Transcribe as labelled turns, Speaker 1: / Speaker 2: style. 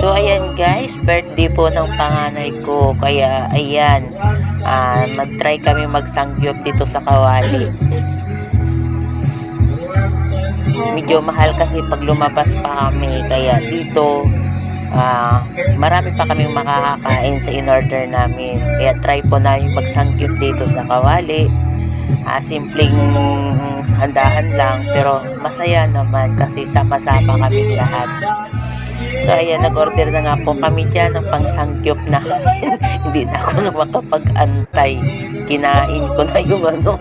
Speaker 1: So ayan guys, birthday po ng panganay ko. Kaya ayan, mag-try kami magsangyup dito sa Kawali. Medyo mahal kasi pag lumabas pa kami. Kaya dito, marami pa kaming makakakain sa in-order namin. Kaya try po namin magsangyup dito sa Kawali. Simpleng handahan lang, pero masaya naman kasi sama-sama kami lahat. So ayan, nag-order na nga po kami dyan ng pangsangyup na hindi na ako na makapag-antay. Kinain ko na yung ano.